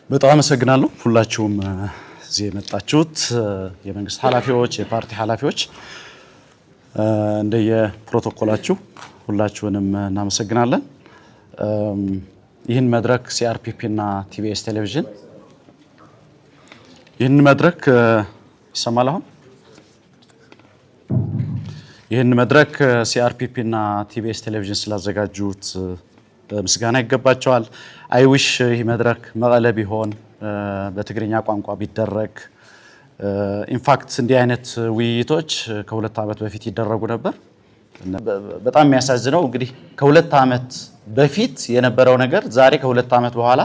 በጣም አመሰግናለሁ ሁላችሁም እዚህ የመጣችሁት የመንግስት ኃላፊዎች የፓርቲ ኃላፊዎች እንደየ ፕሮቶኮላችሁ ሁላችሁንም እናመሰግናለን። ይህን መድረክ ሲአርፒፒ እና ቲቢኤስ ቴሌቪዥን ይህን መድረክ ይሰማል አሁን ይህን መድረክ ሲአርፒፒ እና ቲቢኤስ ቴሌቪዥን ስላዘጋጁት ምስጋና ይገባቸዋል። አይዊሽ ይህ መድረክ መቀለ ቢሆን በትግርኛ ቋንቋ ቢደረግ ኢንፋክት እንዲህ አይነት ውይይቶች ከሁለት ዓመት በፊት ይደረጉ ነበር። በጣም የሚያሳዝነው እንግዲህ ከሁለት ዓመት በፊት የነበረው ነገር ዛሬ ከሁለት ዓመት በኋላ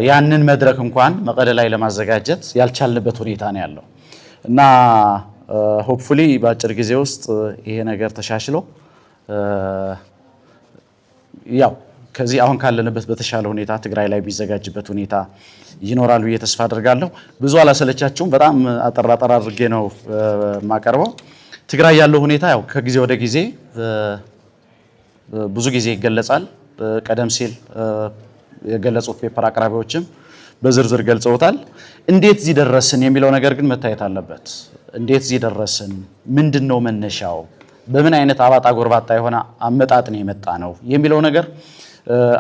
ያንን መድረክ እንኳን መቀለ ላይ ለማዘጋጀት ያልቻልንበት ሁኔታ ነው ያለው እና ሆፕፉሊ በአጭር ጊዜ ውስጥ ይሄ ነገር ተሻሽሎ ያው ከዚህ አሁን ካለንበት በተሻለ ሁኔታ ትግራይ ላይ ቢዘጋጅበት ሁኔታ ይኖራል ብዬ ተስፋ አደርጋለሁ። ብዙ አላሰለቻችሁም። በጣም አጠር አድርጌ ነው የማቀርበው። ትግራይ ያለው ሁኔታ ያው ከጊዜ ወደ ጊዜ ብዙ ጊዜ ይገለጻል። ቀደም ሲል የገለጹት ፔፐር አቅራቢዎችም በዝርዝር ገልጸውታል። እንዴት እዚህ ደረስን የሚለው ነገር ግን መታየት አለበት። እንዴት እዚህ ደረስን? ምንድነው መነሻው? በምን አይነት አባጣ ጎርባጣ የሆነ አመጣጥ ነው የመጣ ነው የሚለው ነገር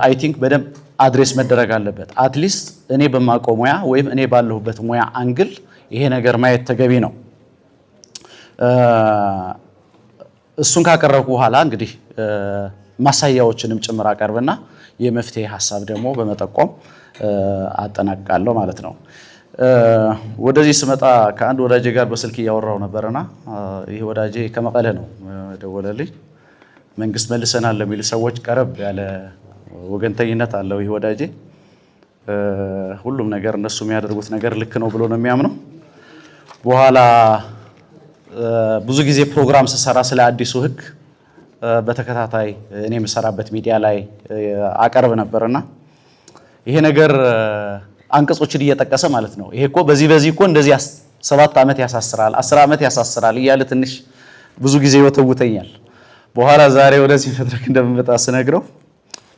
አይ ቲንክ በደንብ አድሬስ መደረግ አለበት። አትሊስት እኔ በማውቀው ሙያ ወይም እኔ ባለሁበት ሙያ አንግል ይሄ ነገር ማየት ተገቢ ነው። እሱን ካቀረብኩ በኋላ እንግዲህ ማሳያዎችንም ጭምር አቀርብና የመፍትሄ ሐሳብ ደግሞ በመጠቆም አጠናቅቃለሁ ማለት ነው። ወደዚህ ስመጣ ከአንድ ወዳጄ ጋር በስልክ እያወራው ነበርና ይሄ ወዳጄ ከመቀለ ነው ደወለልኝ። መንግስት መልሰናል ለሚሉ ሰዎች ቀረብ ያለ ወገንተኝነት አለው ይሄ ወዳጄ። ሁሉም ነገር እነሱ የሚያደርጉት ነገር ልክ ነው ብሎ ነው የሚያምነው። በኋላ ብዙ ጊዜ ፕሮግራም ስሰራ ስለ አዲሱ ህግ በተከታታይ እኔ የምሰራበት ሚዲያ ላይ አቀርብ ነበርና ይሄ ነገር አንቀጾችን እየጠቀሰ ማለት ነው ይሄ እኮ በዚህ እኮ እንደዚህ 7 ዓመት ያሳስራል 10 ዓመት ያሳስራል እያለ ትንሽ ብዙ ጊዜ ይወተውተኛል። በኋላ ዛሬ ወደዚህ መድረክ እንደምመጣ ስነግረው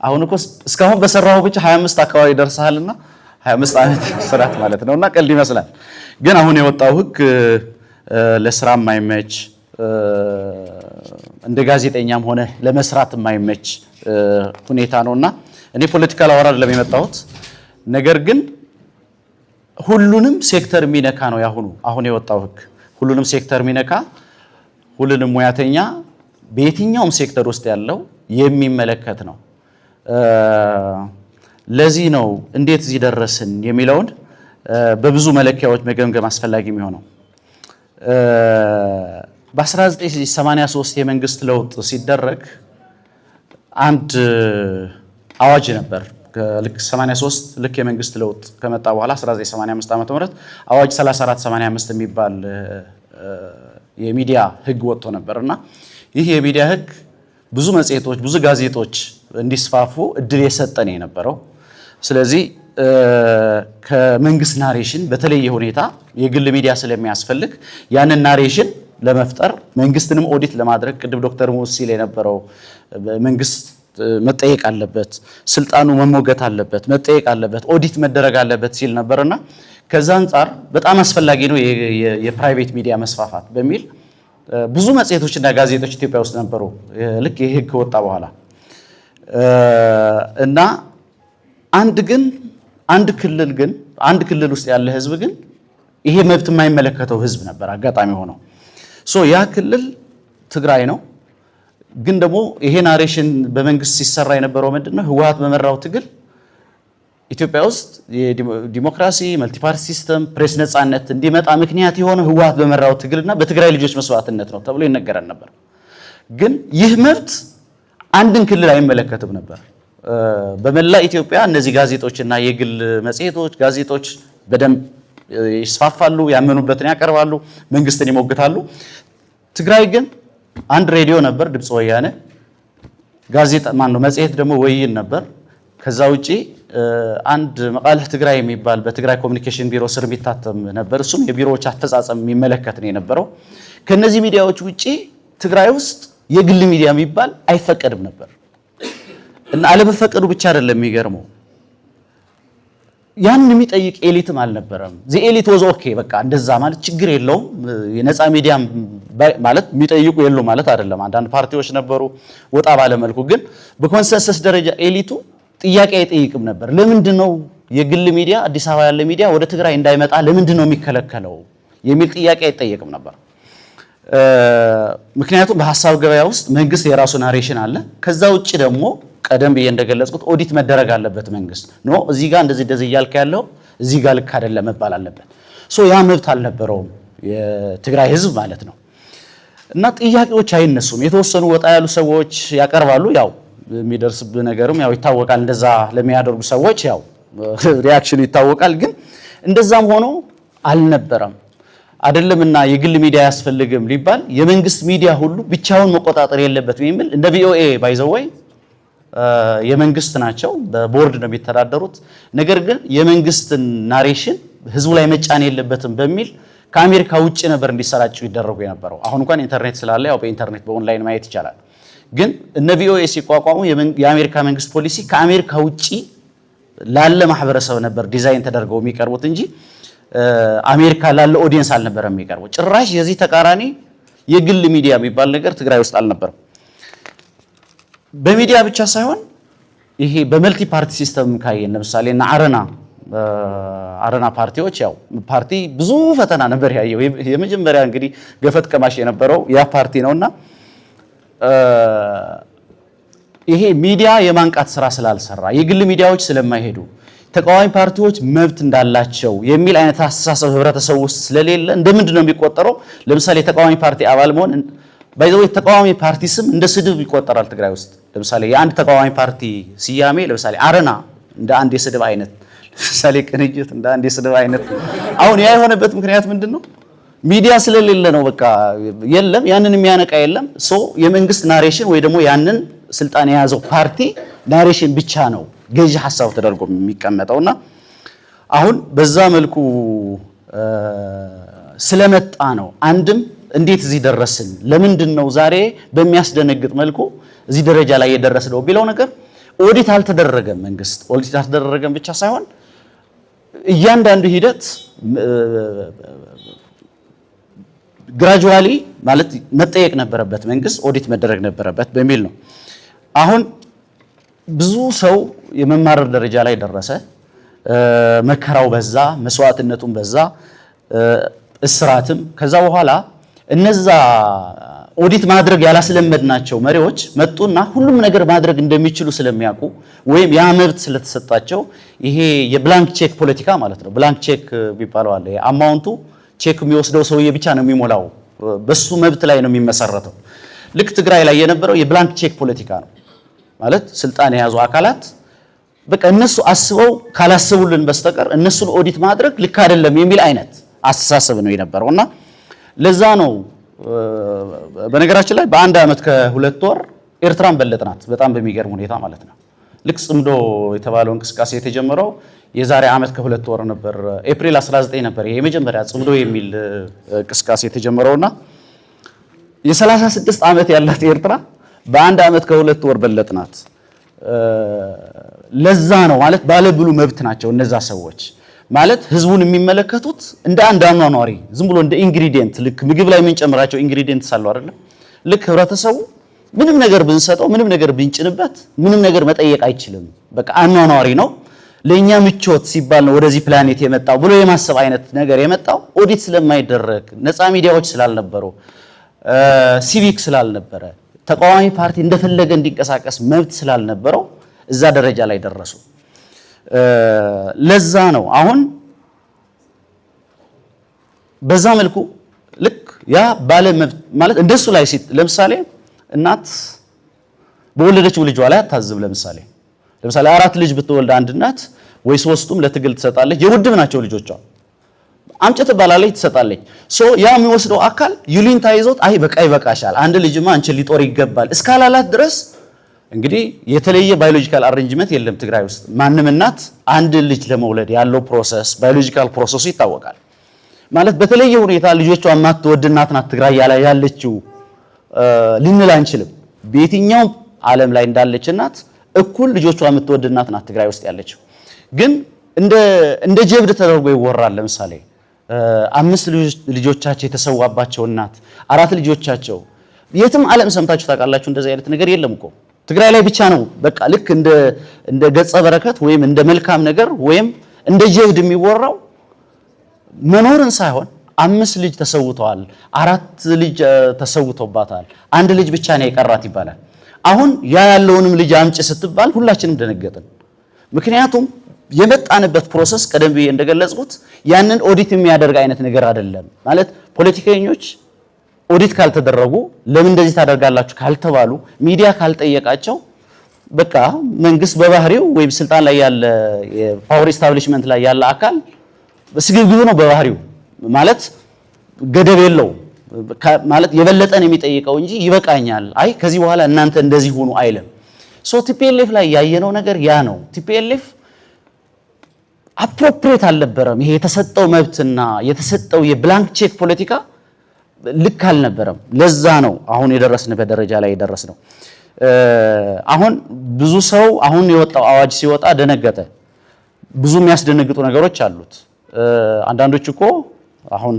አሁን እኮ እስካሁን በሰራው ብቻ 25 አካባቢ ደርሰሃልና 25 ዓመት ስራት ማለት ነውና ቀልድ ይመስላል። ግን አሁን የወጣው ህግ ለስራ የማይመች እንደ ጋዜጠኛም ሆነ ለመስራት የማይመች ሁኔታ ነውና እኔ ፖለቲካል አወራር ለሚመጣሁት ነገር ግን ሁሉንም ሴክተር የሚነካ ነው አሁን የወጣው ህግ ሁሉንም ሴክተር የሚነካ ሁሉንም ሙያተኛ በየትኛውም ሴክተር ውስጥ ያለው የሚመለከት ነው። ለዚህ ነው እንዴት እዚህ ደረስን የሚለውን በብዙ መለኪያዎች መገምገም አስፈላጊ የሚሆነው። በ1983 የመንግስት ለውጥ ሲደረግ አንድ አዋጅ ነበር። ልክ 83 ልክ የመንግስት ለውጥ ከመጣ በኋላ 1985 ዓ.ም አዋጅ 3485 የሚባል የሚዲያ ህግ ወጥቶ ነበርና ይህ የሚዲያ ህግ ብዙ መጽሔቶች ብዙ ጋዜጦች እንዲስፋፉ እድል የሰጠን የነበረው። ስለዚህ ከመንግስት ናሬሽን በተለየ ሁኔታ የግል ሚዲያ ስለሚያስፈልግ ያንን ናሬሽን ለመፍጠር መንግስትንም ኦዲት ለማድረግ ቅድም ዶክተር ሙስ ሲል የነበረው መንግስት መጠየቅ አለበት፣ ስልጣኑ መሞገት አለበት፣ መጠየቅ አለበት፣ ኦዲት መደረግ አለበት ሲል ነበርና ከዛ አንፃር በጣም አስፈላጊ ነው የፕራይቬት ሚዲያ መስፋፋት በሚል ብዙ መጽሔቶችና ጋዜጦች ኢትዮጵያ ውስጥ ነበሩ ልክ ይሄ ህግ ከወጣ በኋላ እና አንድ ክልል ውስጥ ያለ ህዝብ ግን ይሄ መብት የማይመለከተው ህዝብ ነበር። አጋጣሚ ሆኖ ያ ክልል ትግራይ ነው። ግን ደግሞ ይሄ ናሬሽን በመንግስት ሲሰራ የነበረው ምንድነው ህወሓት በመራው ትግል ኢትዮጵያ ውስጥ የዲሞክራሲ መልቲፓርቲ ሲስተም ፕሬስ ነፃነት እንዲመጣ ምክንያት የሆነ ህወሓት በመራው ትግልና በትግራይ ልጆች መስዋዕትነት ነው ተብሎ ይነገራል ነበር። ግን ይህ መብት አንድን ክልል አይመለከትም ነበር። በመላ ኢትዮጵያ እነዚህ ጋዜጦችና የግል መጽሔቶች ጋዜጦች በደንብ ይስፋፋሉ፣ ያመኑበትን ያቀርባሉ፣ መንግስትን ይሞግታሉ። ትግራይ ግን አንድ ሬዲዮ ነበር ድምጽ ወያነ፣ ጋዜጣ መጽሔት ደግሞ ወይን ነበር። ከዛ ውጪ አንድ መቃለ ትግራይ የሚባል በትግራይ ኮሙኒኬሽን ቢሮ ስር የሚታተም ነበር። እሱም የቢሮዎች አፈጻጸም የሚመለከት ነው የነበረው። ከነዚህ ሚዲያዎች ውጪ ትግራይ ውስጥ የግል ሚዲያ የሚባል አይፈቀድም ነበር እና አለመፈቀዱ ብቻ አይደለም የሚገርመው ያን የሚጠይቅ ኤሊትም አልነበረም። ኤሊት ወዝ ኦኬ በቃ እንደዛ ማለት ችግር የለውም። የነፃ ሚዲያ ማለት የሚጠይቁ የሉ ማለት አይደለም። አንዳንድ ፓርቲዎች ነበሩ ወጣ ባለ መልኩ፣ ግን በኮንሰንሰስ ደረጃ ኤሊቱ ጥያቄ አይጠይቅም ነበር። ለምንድን ነው የግል ሚዲያ አዲስ አበባ ያለ ሚዲያ ወደ ትግራይ እንዳይመጣ ለምንድን ነው የሚከለከለው የሚል ጥያቄ አይጠየቅም ነበር። ምክንያቱም በሐሳብ ገበያ ውስጥ መንግስት የራሱ ናሬሽን አለ። ከዛ ውጪ ደግሞ ቀደም ብዬ እንደገለጽኩት ኦዲት መደረግ አለበት። መንግስት ኖ እዚህ ጋር እንደዚህ እያልክ ያለው እዚህ ጋር ልክ አይደለም መባል አለበት። ያ መብት አልነበረውም የትግራይ ህዝብ ማለት ነው። እና ጥያቄዎች አይነሱም። የተወሰኑ ወጣ ያሉ ሰዎች ያቀርባሉ። ያው የሚደርስብህ ነገርም ያው ይታወቃል። እንደዛ ለሚያደርጉ ሰዎች ያው ሪአክሽኑ ይታወቃል። ግን እንደዛም ሆኖ አልነበረም። አይደለምና የግል ሚዲያ ያስፈልግም ሊባል የመንግስት ሚዲያ ሁሉ ብቻውን መቆጣጠር የለበትም የሚል እንደ ቪኦኤ ባይዘወይ የመንግስት ናቸው፣ በቦርድ ነው የሚተዳደሩት። ነገር ግን የመንግስትን ናሬሽን ህዝቡ ላይ መጫን የለበትም በሚል ከአሜሪካ ውጪ ነበር እንዲሰራጩ ይደረጉ የነበረው። አሁን እንኳን ኢንተርኔት ስላለ ያው በኢንተርኔት በኦንላይን ማየት ይቻላል። ግን እነ ቪኦኤ ሲቋቋሙ የአሜሪካ መንግስት ፖሊሲ ከአሜሪካ ውጪ ላለ ማህበረሰብ ነበር ዲዛይን ተደርገው የሚቀርቡት እንጂ አሜሪካ ላለ ኦዲየንስ አልነበረም የሚቀርበው። ጭራሽ የዚህ ተቃራኒ የግል ሚዲያ የሚባል ነገር ትግራይ ውስጥ አልነበረም። በሚዲያ ብቻ ሳይሆን ይሄ በመልቲ ፓርቲ ሲስተም ካየን ለምሳሌ እና አረና ፓርቲዎች ያው ፓርቲ ብዙ ፈተና ነበር ያየው። የመጀመሪያ እንግዲህ ገፈት ቀማሽ የነበረው ያ ፓርቲ ነውና ይሄ ሚዲያ የማንቃት ስራ ስላልሰራ የግል ሚዲያዎች ስለማይሄዱ ተቃዋሚ ፓርቲዎች መብት እንዳላቸው የሚል አይነት አስተሳሰብ ህብረተሰብ ውስጥ ስለሌለ እንደምንድን ነው የሚቆጠረው? ለምሳሌ ተቃዋሚ ፓርቲ አባል መሆን ባይዘው ተቃዋሚ ፓርቲ ስም እንደ ስድብ ይቆጠራል ትግራይ ውስጥ። ለምሳሌ የአንድ ተቃዋሚ ፓርቲ ስያሜ ለምሳሌ አረና እንደ አንድ የስድብ አይነት፣ ለምሳሌ ቅንጅት እንደ አንድ የስድብ አይነት። አሁን ያ የሆነበት ምክንያት ምንድነው? ሚዲያ ስለሌለ ነው። በቃ የለም፣ ያንን የሚያነቃ የለም። የመንግስት ናሬሽን ወይ ደግሞ ያንን ስልጣን የያዘው ፓርቲ ናሬሽን ብቻ ነው ገዢ ሐሳብ ተደርጎ የሚቀመጠውና አሁን በዛ መልኩ ስለመጣ ነው አንድም እንዴት እዚህ ደረስን፣ ለምንድን ነው ዛሬ በሚያስደነግጥ መልኩ እዚህ ደረጃ ላይ የደረስነው ቢለው ነገር ኦዲት አልተደረገም። መንግስት ኦዲት አልተደረገም ብቻ ሳይሆን እያንዳንዱ ሂደት ግራጁዋሊ ማለት መጠየቅ ነበረበት፣ መንግስት ኦዲት መደረግ ነበረበት በሚል ነው። አሁን ብዙ ሰው የመማረር ደረጃ ላይ ደረሰ። መከራው በዛ፣ መስዋዕትነቱም በዛ፣ እስራትም። ከዛ በኋላ እነዛ ኦዲት ማድረግ ያላስለመድናቸው መሪዎች መጡና ሁሉም ነገር ማድረግ እንደሚችሉ ስለሚያውቁ ወይም ያ መብት ስለተሰጣቸው ይሄ የብላንክ ቼክ ፖለቲካ ማለት ነው። ብላንክ ቼክ የሚባለው አለ። አማውንቱ ቼክ የሚወስደው ሰውዬ ብቻ ነው የሚሞላው፣ በሱ መብት ላይ ነው የሚመሰረተው። ልክ ትግራይ ላይ የነበረው የብላንክ ቼክ ፖለቲካ ነው ማለት ስልጣን የያዙ አካላት በቃ እነሱ አስበው ካላሰቡልን በስተቀር እነሱን ኦዲት ማድረግ ልክ አይደለም የሚል አይነት አስተሳሰብ ነው የነበረውና ለዛ ነው በነገራችን ላይ በአንድ ዓመት ከሁለት ወር ኤርትራን በለጥናት በጣም በሚገርም ሁኔታ ማለት ነው። ልክ ጽምዶ የተባለው እንቅስቃሴ የተጀመረው የዛሬ ዓመት ከሁለት ወር ነበር። ኤፕሪል 19 ነበር የመጀመሪያ ጽምዶ የሚል እንቅስቃሴ የተጀመረውና የ36 ዓመት ያላት ኤርትራ በአንድ ዓመት ከሁለት ወር በለጥናት። ለዛ ነው ማለት ባለብሉ መብት ናቸው እነዛ ሰዎች ማለት ህዝቡን የሚመለከቱት እንደ አንድ አኗኗሪ ዝም ብሎ እንደ ኢንግሪዲየንት ልክ ምግብ ላይ የምንጨምራቸው ኢንግሪዲየንትስ አሉ አይደል? ልክ ህብረተሰቡ ምንም ነገር ብንሰጠው ምንም ነገር ብንጭንበት ምንም ነገር መጠየቅ አይችልም። በቃ አኗኗሪ ነው። ለኛ ምቾት ሲባል ነው ወደዚህ ፕላኔት የመጣው ብሎ የማሰብ አይነት ነገር የመጣው ኦዲት ስለማይደረግ ነፃ ሚዲያዎች ስላልነበሩ ሲቪክ ስላልነበረ ተቃዋሚ ፓርቲ እንደፈለገ እንዲንቀሳቀስ መብት ስላልነበረው እዛ ደረጃ ላይ ደረሱ። ለዛ ነው አሁን በዛ መልኩ ልክ ያ ባለ መብት ማለት እንደሱ ላይ ለምሳሌ እናት በወለደችው ልጇ ላይ አታዝብ። ለምሳሌ አራት ልጅ ብትወልድ አንድ እናት ወይ ሶስቱም ለትግል ትሰጣለች። የውድብ ናቸው ልጆቿ አምጪ ትባላለች፣ ትሰጣለች። ያ የሚወስደው አካል ዩሊንታ ይዞት አይ በቃ ይበቃሻል፣ አንድ ልጅማ አንቺ ሊጦር ይገባል እስካላላት ድረስ እንግዲህ የተለየ ባዮሎጂካል አሬንጅመንት የለም ትግራይ ውስጥ። ማንም እናት አንድ ልጅ ለመውለድ ያለው ፕሮሰስ ባዮሎጂካል ፕሮሰሱ ይታወቃል። ማለት በተለየ ሁኔታ ልጆቿ ማትወድ እናት ናት ትግራይ ያለችው ልንል አንችልም። በየትኛውም ዓለም ላይ እንዳለች እናት እኩል ልጆቿ የምትወድ እናት ናት ትግራይ ውስጥ ያለችው። ግን እንደ ጀብድ ተደርጎ ይወራል። ለምሳሌ 5 ልጆቻቸው የተሰዋባቸው እናት 4 ልጆቻቸው የትም ዓለም ሰምታችሁ ታውቃላችሁ? እንደዚህ አይነት ነገር የለም እኮ ትግራይ ላይ ብቻ ነው። በቃ ልክ እንደ ገጸ በረከት ወይም እንደ መልካም ነገር ወይም እንደ ጀብድ የሚወራው መኖርን ሳይሆን 5 ልጅ ተሰውተዋል፣ 4 ልጅ ተሰውቶባታል፣ 1 ልጅ ብቻ ነው የቀራት ይባላል። አሁን ያለውንም ልጅ አምጪ ስትባል ሁላችንም ደነገጥን። ምክንያቱም የመጣንበት ፕሮሰስ ቀደም ብዬ እንደገለጽኩት ያንን ኦዲት የሚያደርግ አይነት ነገር አይደለም። ማለት ፖለቲከኞች ኦዲት ካልተደረጉ ለምን እንደዚህ ታደርጋላችሁ ካልተባሉ ሚዲያ ካልጠየቃቸው በቃ መንግስት በባህሪው ወይም ስልጣን ላይ ያለ የፓወር ኢስታብሊሽመንት ላይ ያለ አካል ስግብግብ ነው በባህሪው። ማለት ገደብ የለው ማለት የበለጠን የሚጠይቀው እንጂ ይበቃኛል፣ አይ ከዚህ በኋላ እናንተ እንደዚህ ሆኑ አይልም። ሶ ቲፒኤልኤፍ ላይ ያየነው ነገር ያ ነው። ቲፒኤልኤፍ አፕሮፕሪየት አልነበረም። ይሄ የተሰጠው መብትና የተሰጠው የብላንክ ቼክ ፖለቲካ ልክ አልነበረም። ለዛ ነው አሁን የደረስንበት ደረጃ ላይ የደረስነው። አሁን ብዙ ሰው አሁን የወጣው አዋጅ ሲወጣ ደነገጠ። ብዙ የሚያስደነግጡ ነገሮች አሉት። አንዳንዶች እኮ አሁን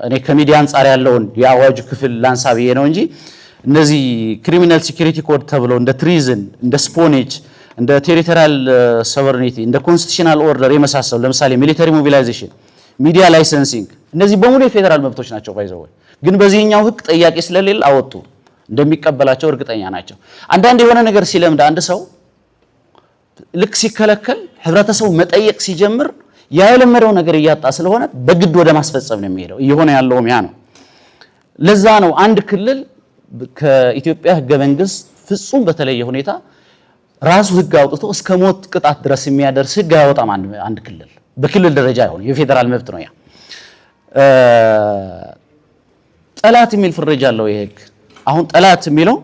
እኔ ከሚዲያ አንፃር ያለውን የአዋጁ ክፍል ላንሳ ብዬ ነው እንጂ እነዚህ ክሪሚናል ሴኩሪቲ ኮድ ተብለው እንደ ትሪዝን፣ እንደ ስፖኔጅ፣ እንደ ቴሪቶሪያል ሶቨሬኒቲ፣ እንደ ኮንስቲቱሽናል ኦርደር የመሳሰሉ ለምሳሌ ሚሊተሪ ሞቢላይዜሽን፣ ሚዲያ ላይሰንሲንግ እነዚህ በሙሉ የፌደራል መብቶች ናቸው። ባይዘው ግን በዚህኛው ህግ ጠያቂ ስለሌለ አወጡ። እንደሚቀበላቸው እርግጠኛ ናቸው። አንዳንድ የሆነ ነገር ሲለምድ አንድ ሰው ልክ ሲከለከል ህብረተሰቡ መጠየቅ ሲጀምር ያለመደው ነገር እያጣ ስለሆነ በግድ ወደ ማስፈጸም ነው የሚሄደው። እየሆነ ያለውም ያ ነው። ለዛ ነው አንድ ክልል ከኢትዮጵያ ህገ መንግስት ፍጹም በተለየ ሁኔታ ራሱ ህግ አውጥቶ እስከ ሞት ቅጣት ድረስ የሚያደርስ ህግ አያወጣም። አንድ ክልል በክልል ደረጃ ይሆን የፌደራል መብት ነው ያ። ጠላት የሚል ፍረጃ አለው ይሄ ህግ። አሁን ጠላት የሚለው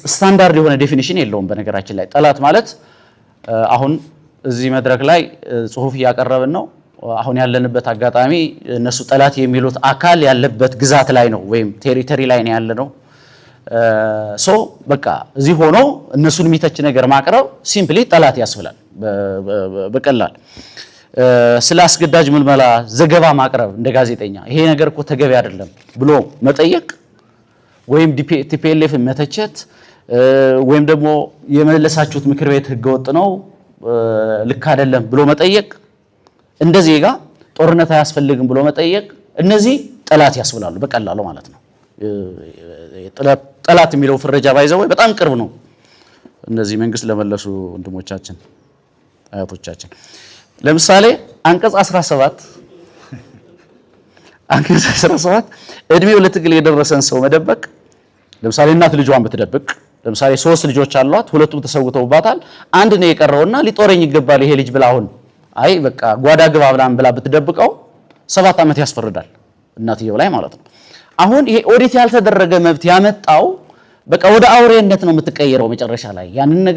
ስታንዳርድ የሆነ ዴፊኒሽን የለውም። በነገራችን ላይ ጠላት ማለት አሁን እዚህ መድረክ ላይ ጽሁፍ እያቀረብን ነው። አሁን ያለንበት አጋጣሚ እነሱ ጠላት የሚሉት አካል ያለበት ግዛት ላይ ነው ወይም ቴሪቶሪ ላይ ነው ያለነው። ሶ በቃ እዚህ ሆኖ እነሱን የሚተች ነገር ማቅረብ ሲምፕሊ ጠላት ያስብላል በቀላል። ስለ አስገዳጅ ምልመላ ዘገባ ማቅረብ እንደ ጋዜጠኛ ይሄ ነገር እኮ ተገቢ አይደለም ብሎ መጠየቅ ወይም ቲፒኤልኤፍን መተቸት ወይም ደግሞ የመለሳችሁት ምክር ቤት ህገወጥ ነው ልክ አይደለም ብሎ መጠየቅ፣ እንደ ዜጋ ጦርነት አያስፈልግም ብሎ መጠየቅ፣ እነዚህ ጠላት ያስብላሉ በቀላሉ ማለት ነው። ጠላት የሚለው ፍረጃ ባይዘው በጣም ቅርብ ነው። እነዚህ መንግስት ለመለሱ ወንድሞቻችን አያቶቻችን ለምሳሌ አንቀጽ 17 እድሜው ለትግል የደረሰን ሰው መደበቅ። ለምሳሌ እናት ልጇን ብትደብቅ፣ ለምሳሌ 3 ልጆች አሏት፣ 2ቱም ተሰውተውባታል፣ አንድ ነው የቀረውና ሊጦረኝ ይገባል ይሄ ልጅ ብላ አሁን አይ በቃ ጓዳ ግባ ብላን ብላ ብትደብቀው 7 ዓመት ያስፈርዳል እናትየው ላይ ማለት ነው። አሁን ይሄ ኦዲት ያልተደረገ መብት ያመጣው በቃ ወደ አውሬነት ነው የምትቀየረው መጨረሻ ላይ ያንን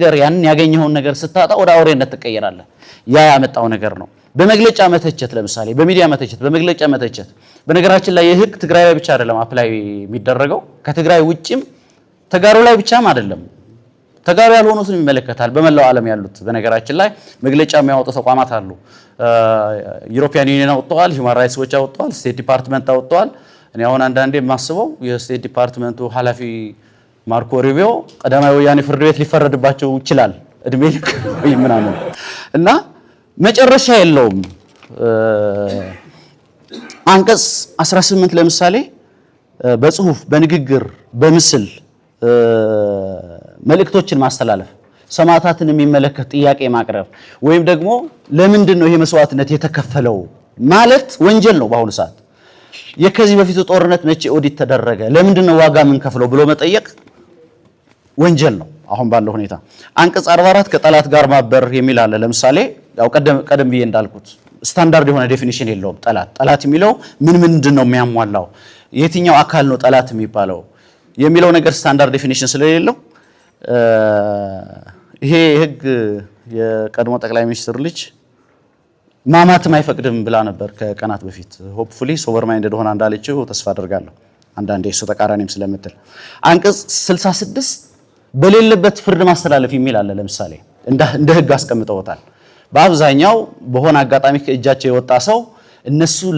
ያገኘውን ነገር ስታጣ ወደ አውሬነት ትቀየራለህ። ያ ያመጣው ነገር ነው። በመግለጫ መተቸት፣ ለምሳሌ በሚዲያ መተቸት፣ በመግለጫ መተቸት። በነገራችን ላይ የህግ ትግራይ ላይ ብቻ አይደለም አፕላይ የሚደረገው ከትግራይ ውጪም ተጋሩ ላይ ብቻም አይደለም። ተጋሩ ያልሆኑትን ይመለከታል በመላው ዓለም ያሉት። በነገራችን ላይ መግለጫ የሚያወጡ ተቋማት አሉ። ዩሮፒያን ዩኒየን አወጥተዋል፣ ሂውማን ራይትስ ዎች አወጥተዋል፣ ስቴት ዲፓርትመንት አወጥተዋል። እኔ አሁን አንዳንዴ የማስበው የስቴት ዲፓርትመንቱ ኃላፊ ማርኮ ሩቢዮ ቀዳማዊ ወያኔ ፍርድ ቤት ሊፈረድባቸው ይችላል እድሜ ልክ ምናምን እና መጨረሻ የለውም። አንቀጽ 18 ለምሳሌ በጽሁፍ በንግግር በምስል መልእክቶችን ማስተላለፍ፣ ሰማዕታትን የሚመለከት ጥያቄ ማቅረብ ወይም ደግሞ ለምንድን ነው ይሄ መስዋዕትነት የተከፈለው ማለት ወንጀል ነው። በአሁኑ ሰዓት የከዚህ በፊቱ ጦርነት መቼ ኦዲት ተደረገ፣ ለምንድን ነው ዋጋ የምንከፍለው ብሎ መጠየቅ ወንጀል ነው አሁን ባለው ሁኔታ። አንቀጽ 44 ከጠላት ጋር ማበር የሚል አለ። ለምሳሌ ያው ቀደም ብዬ እንዳልኩት ስታንዳርድ የሆነ ዴፊኒሽን የለውም። ጠላት የሚለው ምንድን ነው የሚያሟላው፣ የትኛው አካል ነው ጠላት የሚባለው የሚለው ነገር ስታንዳርድ ዴፊኒሽን ስለሌለው ይሄ ህግ የቀድሞ ጠቅላይ ሚኒስትር ልጅ ማማትም አይፈቅድም ብላ ነበር ከቀናት በፊት። ሆፕፉሊ ሶቨር ማይንድድ ሆና እንዳለችው ተስፋ አደርጋለሁ። አንዳንዴ እሱ ተቃራኒም ስለምትል አንቀጽ 66 በሌለበት ፍርድ ማስተላለፍ የሚል አለ። ለምሳሌ እንደ ህግ አስቀምጠውታል። በአብዛኛው በሆነ አጋጣሚ ከእጃቸው የወጣ ሰው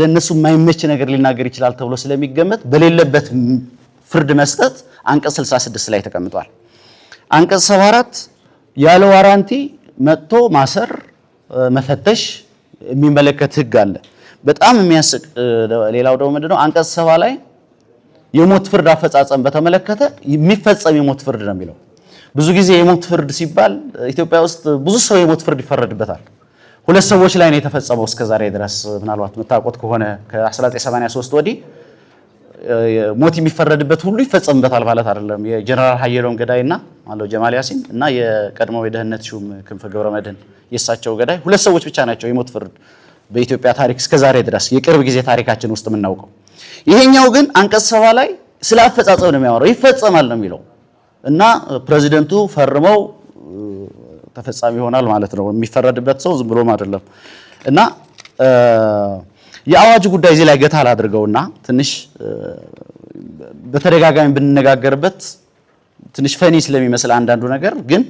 ለነሱ የማይመች ነገር ሊናገር ይችላል ተብሎ ስለሚገመት በሌለበት ፍርድ መስጠት አንቀጽ 66 ላይ ተቀምጧል። አንቀጽ 74 ያለ ዋራንቲ መጥቶ ማሰር መፈተሽ የሚመለከት ህግ አለ። በጣም የሚያስቅ ሌላው ደግሞ ምንድነው አንቀጽ 70 ላይ የሞት ፍርድ አፈጻጸም በተመለከተ የሚፈጸም የሞት ፍርድ ነው የሚለው። ብዙ ጊዜ የሞት ፍርድ ሲባል ኢትዮጵያ ውስጥ ብዙ ሰው የሞት ፍርድ ይፈረድበታል። ሁለት ሰዎች ላይ ነው የተፈጸመው እስከዛሬ ድረስ ምናልባት መታቆት ከሆነ ከ1983 ወዲህ ሞት የሚፈረድበት ሁሉ ይፈጸምበታል ማለት አይደለም። የጀነራል ሀየሎም ገዳይና ማለት ጀማል ያሲን እና የቀድሞው የደህንነት ሹም ክንፈ ገብረመድህን የሳቸው ገዳይ ሁለት ሰዎች ብቻ ናቸው የሞት ፍርድ በኢትዮጵያ ታሪክ እስከዛሬ ድረስ የቅርብ ጊዜ ታሪካችን ውስጥ የምናውቀው። ይሄኛው ግን አንቀጽ 70 ላይ ስለ አፈጻጸም ነው የሚያወራው። ይፈጸማል ነው የሚለው እና ፕሬዚደንቱ ፈርመው ተፈጻሚ ይሆናል ማለት ነው። የሚፈረድበት ሰው ዝም ብሎም አይደለም እና የአዋጅ ጉዳይ እዚህ ላይ ገታ አድርገውና ትንሽ በተደጋጋሚ ብንነጋገርበት ትንሽ ፈኒ ስለሚመስል አንዳንዱ ነገር ግን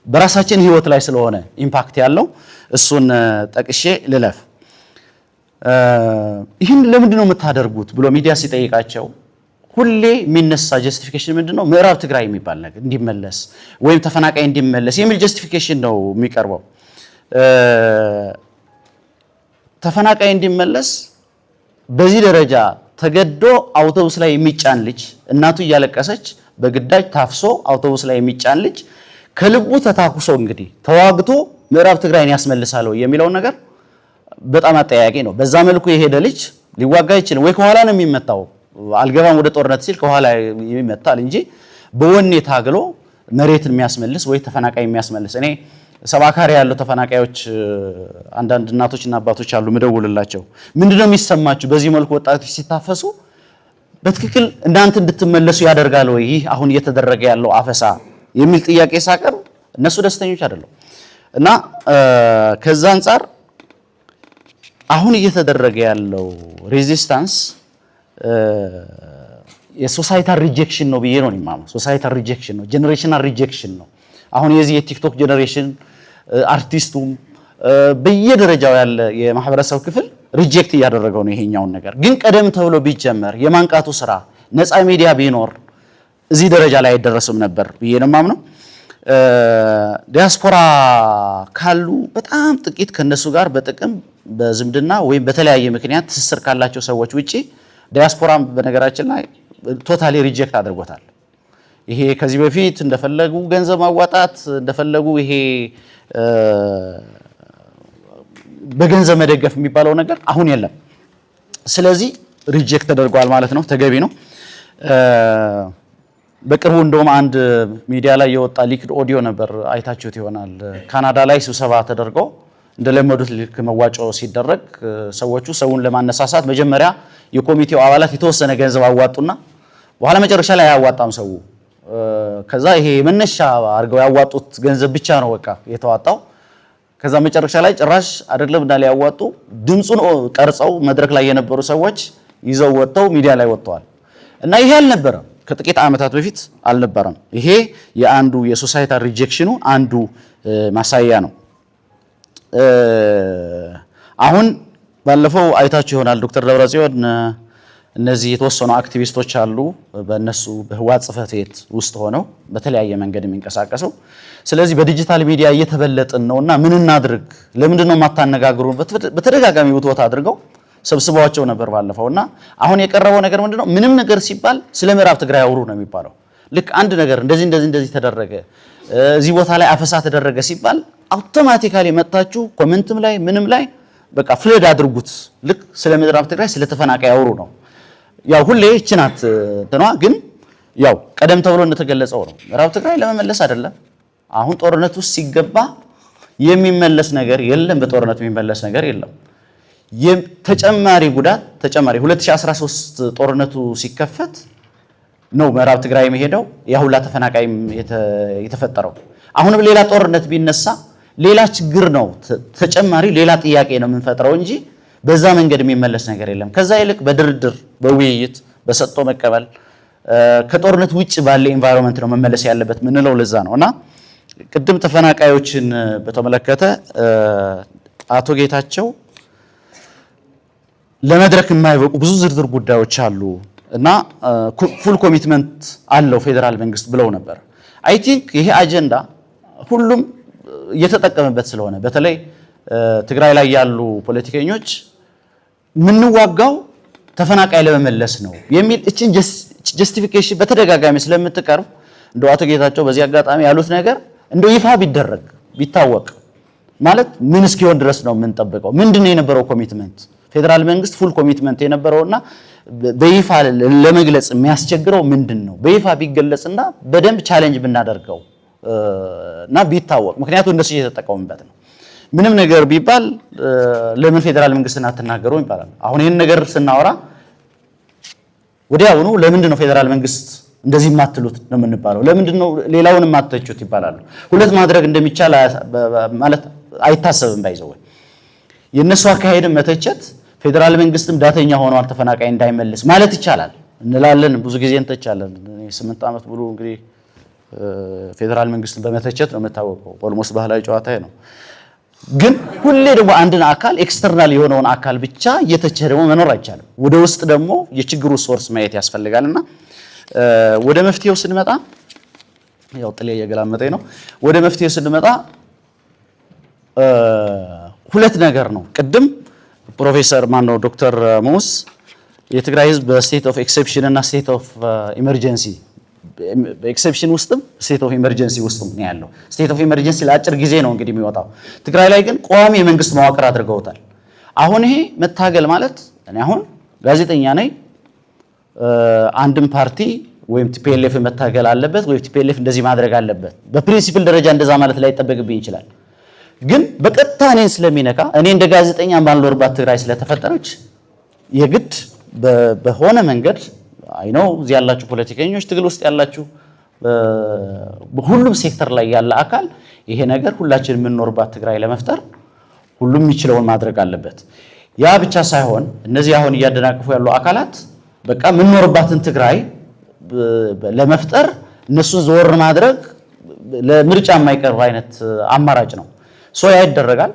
በራሳችን ህይወት ላይ ስለሆነ ኢምፓክት ያለው እሱን ጠቅሼ ልለፍ። ይህን ለምንድን ነው የምታደርጉት ብሎ ሚዲያ ሲጠይቃቸው ሁሌ የሚነሳ ጀስቲፊኬሽን ምንድነው? ምዕራብ ትግራይ የሚባል ነገር እንዲመለስ ወይም ተፈናቃይ እንዲመለስ የሚል ጀስቲፊኬሽን ነው የሚቀርበው። ተፈናቃይ እንዲመለስ በዚህ ደረጃ ተገዶ አውቶቡስ ላይ የሚጫን ልጅ እናቱ እያለቀሰች በግዳጅ ታፍሶ አውቶቡስ ላይ የሚጫን ልጅ ከልቡ ተታኩሶ እንግዲህ ተዋግቶ ምዕራብ ትግራይን ያስመልሳል የሚለው ነገር በጣም አጠያቂ ነው። በዛ መልኩ የሄደ ልጅ ሊዋጋ ይችላል ወይ ከኋላ ነው የሚመታው፣ አልገባም ወደ ጦርነት ሲል ከኋላ የሚመታል እንጂ በወኔ ታግሎ መሬትን የሚያስመልስ ወይ ተፈናቃይ የሚያስመልስ እኔ ሰባካሪ ያለው ተፈናቃዮች አንዳንድ እናቶችና አባቶች አሉ ምደውልላቸው ምንድነው የሚሰማችሁ በዚህ መልኩ ወጣቶች ሲታፈሱ በትክክል እናንተ እንድትመለሱ ያደርጋል ወይ ይህ አሁን እየተደረገ ያለው አፈሳ የሚል ጥያቄ ሳቀርብ እነሱ ደስተኞች አይደለም። እና ከዛ አንፃር አሁን እየተደረገ ያለው ሬዚስታንስ የሶሳይታል ሪጀክሽን ነው ብዬ ነው የማምነው። ሶሳይታል ሪጀክሽን ነው፣ ጀነሬሽናል ሪጀክሽን ነው። አሁን የዚህ የቲክቶክ ጀነሬሽን አርቲስቱም በየደረጃው ያለ የማህበረሰብ ክፍል ሪጀክት እያደረገው ነው ይሄኛውን ነገር። ግን ቀደም ተብሎ ቢጀመር የማንቃቱ ስራ ነፃ ሚዲያ ቢኖር እዚህ ደረጃ ላይ አይደረስም ነበር ብዬ ነው የማምነው። ዲያስፖራ ካሉ በጣም ጥቂት ከነሱ ጋር በጥቅም በዝምድና ወይም በተለያየ ምክንያት ትስስር ካላቸው ሰዎች ውጪ ዲያስፖራም በነገራችን ላይ ቶታሊ ሪጀክት አድርጎታል። ይሄ ከዚህ በፊት እንደፈለጉ ገንዘብ ማዋጣት እንደፈለጉ ይሄ በገንዘብ መደገፍ የሚባለው ነገር አሁን የለም። ስለዚህ ሪጀክት ተደርጓል ማለት ነው። ተገቢ ነው። በቅርቡ እንደውም አንድ ሚዲያ ላይ የወጣ ሊክድ ኦዲዮ ነበር፣ አይታችሁት ይሆናል። ካናዳ ላይ ስብሰባ ተደርጎ እንደለመዱት ልክ መዋጮ ሲደረግ ሰዎቹ ሰውን ለማነሳሳት መጀመሪያ የኮሚቴው አባላት የተወሰነ ገንዘብ አዋጡና በኋላ መጨረሻ ላይ አያዋጣም ሰው። ከዛ ይሄ መነሻ አድርገው ያዋጡት ገንዘብ ብቻ ነው በቃ የተዋጣው። ከዛ መጨረሻ ላይ ጭራሽ አይደለም እንዳለ ያዋጡ ድምጹን ቀርጸው መድረክ ላይ የነበሩ ሰዎች ይዘው ወጥተው ሚዲያ ላይ ወጥተዋል። እና ይሄ አልነበረም፣ ከጥቂት ዓመታት በፊት አልነበረም። ይሄ የአንዱ የሶሳይታል ሪጀክሽኑ አንዱ ማሳያ ነው። አሁን ባለፈው አይታችሁ ይሆናል ዶክተር ደብረጽዮን እነዚህ የተወሰኑ አክቲቪስቶች አሉ በእነሱ በህወሓት ጽሕፈት ቤት ውስጥ ሆነው በተለያየ መንገድ የሚንቀሳቀሰው። ስለዚህ በዲጂታል ሚዲያ እየተበለጥን ነውና ምን እናድርግ ለምንድን ነው የማታነጋግሩን በተደጋጋሚ ውትወት አድርገው ሰብስበዋቸው ነበር ባለፈውና አሁን የቀረበው ነገር ምንድነው? ምንም ነገር ሲባል ስለ ምዕራብ ትግራይ አውሩ ነው የሚባለው። ልክ አንድ ነገር እንደዚህ ተደረገ እዚህ ቦታ ላይ አፈሳ ተደረገ ሲባል አውቶማቲካሊ መጣችሁ ኮሜንትም ላይ ምንም ላይ በቃ ፍለድ አድርጉት። ልክ ስለ ምዕራብ ትግራይ ስለ ተፈናቃይ አውሩ ነው። ያው ሁሌ እችናት ተኗ ግን ያው ቀደም ተብሎ እንደተገለጸው ነው ምዕራብ ትግራይ ለመመለስ አይደለም። አሁን ጦርነት ውስጥ ሲገባ የሚመለስ ነገር የለም። በጦርነት የሚመለስ ነገር የለም። ተጨማሪ ጉዳት ተጨማሪ 2013 ጦርነቱ ሲከፈት ነው ምዕራብ ትግራይ የሚሄደው ያሁላ ተፈናቃይ የተፈጠረው። አሁንም ሌላ ጦርነት ቢነሳ ሌላ ችግር ነው፣ ተጨማሪ ሌላ ጥያቄ ነው የምንፈጥረው እንጂ በዛ መንገድ የሚመለስ ነገር የለም። ከዛ ይልቅ በድርድር በውይይት በሰጥቶ መቀበል ከጦርነት ውጭ ባለ ኢንቫይሮንመንት ነው መመለስ ያለበት ምንለው ለዛ ነውና ቅድም ተፈናቃዮችን በተመለከተ አቶ ጌታቸው ለመድረክ የማይበቁ ብዙ ዝርዝር ጉዳዮች አሉ እና ፉል ኮሚትመንት አለው ፌደራል መንግስት ብለው ነበር። አይ ቲንክ ይሄ አጀንዳ ሁሉም እየተጠቀመበት ስለሆነ በተለይ ትግራይ ላይ ያሉ ፖለቲከኞች ምንዋጋው ተፈናቃይ ለመመለስ ነው የሚል እቺን ጀስቲፊኬሽን በተደጋጋሚ ስለምትቀርብ እንደው አቶ ጌታቸው በዚህ አጋጣሚ ያሉት ነገር እንደው ይፋ ቢደረግ ቢታወቅ ማለት ምን እስኪሆን ድረስ ነው የምንጠብቀው? ምንድነው የነበረው ኮሚትመንት ፌደራል መንግስት ፉል ኮሚትመንት የነበረውና በይፋ ለመግለጽ የሚያስቸግረው ምንድነው? በይፋ ቢገለጽና በደንብ ቻሌንጅ ብናደርገው እና ቢታወቅ ምክንያቱም እነሱ እየተጠቀሙበት ነው። ምንም ነገር ቢባል ለምን ፌደራል መንግስትን አትናገሩ ይባላል። አሁን ይሄን ነገር ስናወራ ወዲያውኑ ለምንድን ነው ፌደራል መንግስት እንደዚህ ማትሉት ነው የምንባለው? ለምንድን ነው ሌላውንም ማትተቹት ይባላሉ። ሁለት ማድረግ እንደሚቻል ማለት አይታሰብም። ባይዘው የነሱ አካሄድም መተቸት ፌደራል መንግስትም ዳተኛ ሆኗል ተፈናቃይ እንዳይመልስ ማለት ይቻላል እንላለን። ብዙ ጊዜ እንተቻለን። 8 ዓመት ብሎ እንግዲህ ፌደራል መንግስትን በመተቸት ነው የምታወቀው። ኦልሞስት ባህላዊ ጨዋታ ነው። ግን ሁሌ ደግሞ አንድን አካል ኤክስተርናል የሆነውን አካል ብቻ እየተቸ ደግሞ መኖር አይቻልም። ወደ ውስጥ ደግሞ የችግሩ ሶርስ ማየት ያስፈልጋልና ወደ መፍትሄው ስንመጣ ያው ጥሌ እየገላመጠኝ ነው። ወደ መፍትሄው ስንመጣ ሁለት ነገር ነው። ቅድም ፕሮፌሰር ማነው ዶክተር ሙስ የትግራይ ህዝብ በስቴት ኦፍ ኤክሰፕሽን እና ስቴት ኦፍ ኢመርጀንሲ በኤክሰፕሽን ውስጥም ስቴት ኦፍ ኢመርጀንሲ ውስጥም ነው ያለው። ስቴት ኦፍ ኢመርጀንሲ ለአጭር ጊዜ ነው እንግዲህ የሚወጣው። ትግራይ ላይ ግን ቋሚ የመንግስት መዋቅር አድርገውታል። አሁን ይሄ መታገል ማለት እኔ አሁን ጋዜጠኛ ነኝ አንድም ፓርቲ ወይም ቲፒኤልኤፍ መታገል አለበት ወይ ቲፒኤልኤፍ እንደዚህ ማድረግ አለበት በፕሪንሲፕል ደረጃ እንደዛ ማለት ላይ ተጠበቅብኝ ይችላል። ግን በቀጥታ እኔን ስለሚነካ እኔ እንደ ጋዜጠኛ ባልኖርባት ትግራይ ስለተፈጠረች የግድ በሆነ መንገድ አይ ነው እዚህ ያላችሁ ፖለቲከኞች ትግል ውስጥ ያላችሁ በሁሉም ሴክተር ላይ ያለ አካል ይሄ ነገር ሁላችን የምንኖርባት ትግራይ ለመፍጠር ሁሉም የሚችለውን ማድረግ አለበት። ያ ብቻ ሳይሆን እነዚህ አሁን እያደናቀፉ ያሉ አካላት በቃ የምንኖርባትን ትግራይ ለመፍጠር እነሱን ዞር ማድረግ ለምርጫ የማይቀርብ አይነት አማራጭ ነው። ሶ ያ ይደረጋል።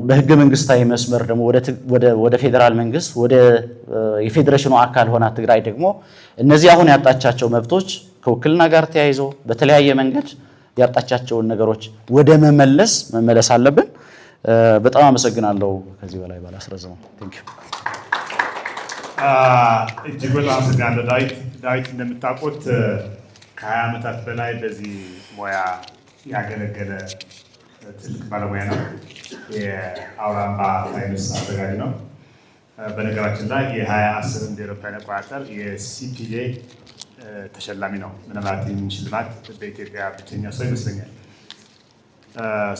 በህገ መንግስታዊ መስመር ደግሞ ወደ ፌደራል መንግስት ወደ የፌዴሬሽኑ አካል ሆና ትግራይ ደግሞ እነዚህ አሁን ያጣቻቸው መብቶች ከውክልና ጋር ተያይዞ በተለያየ መንገድ ያጣቻቸውን ነገሮች ወደ መመለስ አለብን። በጣም አመሰግናለሁ። ከዚህ በላይ ባላስረዘመው ቴንክ ዩ። እጅግ በጣም አመሰግናለሁ ዳዊት። እንደምታውቁት ከ20 ዓመታት በላይ በዚህ ሙያ ያገለገለ ትልቅ ባለሙያ ነው። የአውራምባ ሳይንስ አዘጋጅ ነው። በነገራችን ላይ የ2010 እንደ አውሮፓውያን አቆጣጠር የሲፒጄ ተሸላሚ ነው። ምናልባት ይህን ሽልማት በኢትዮጵያ ብቸኛ ሰው ይመስለኛል።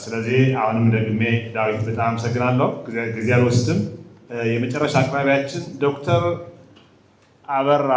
ስለዚህ አሁንም ደግሜ ዳዊት በጣም አመሰግናለሁ። ጊዜ አልወስድም። የመጨረሻ አቅራቢያችን ዶክተር አበራ